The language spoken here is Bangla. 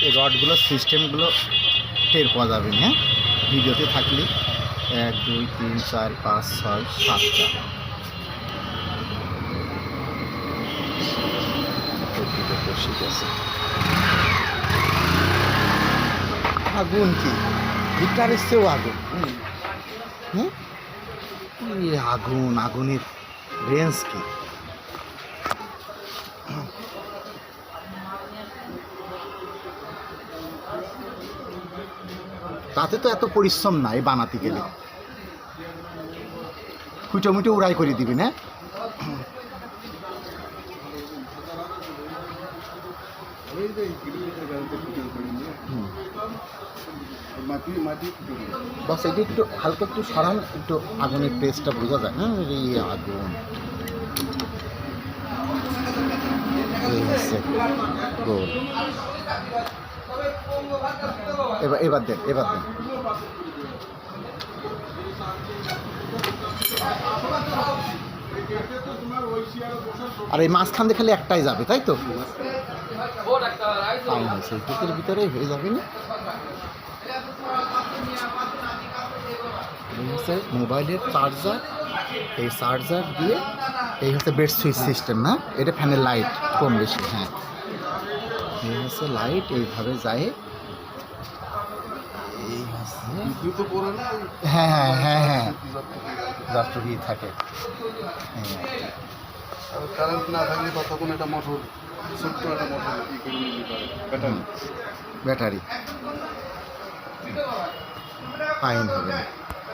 এই রডগুলোর সিস্টেমগুলো টের পাওয়া যাবে না, হ্যাঁ, ভিডিওতে থাকলে 1 2 3 4 5 6 7টা ঠিক আছে। আগুন কি হিটারের চেয়েও আগুন, হ্যাঁ, আগুন, আগুনের রেঞ্জ কি? তাতে তো এত পরিশ্রম নাই বানাতে গেলে, খুঁটো মুটো উড়াই করে দিবি না। বাস এটা একটু হালকা একটু সরান, একটু আগুনের টেস্টটা বোঝা যায়। হ্যাঁ, এই আগুন এই হচ্ছে গোল। এবার দেন, এবার দেন। আর এই মাঝখান দিয়ে খালি একটাই যাবে, তাই তো? ফাইন হয়েছে, ভিতরে ভিতরেই হয়ে যাবে না। এই হচ্ছে মোবাইলের চার্জার, এই চার্জার দিয়ে এই হচ্ছে বেড সুইচ সিস্টেম, না এটা ফ্যানের লাইট কম বেশি, হ্যাঁ, এই হচ্ছে লাইট এইভাবে যায়। এই হচ্ছে হ্যাঁ হ্যাঁ হ্যাঁ হ্যাঁ যতটুকু থাকে, কারেন্ট না থাকলে বা তখন একটা মোটর, ছোট্ট একটা মোটর ব্যাটারি ব্যাটারি ফাইন হবে না।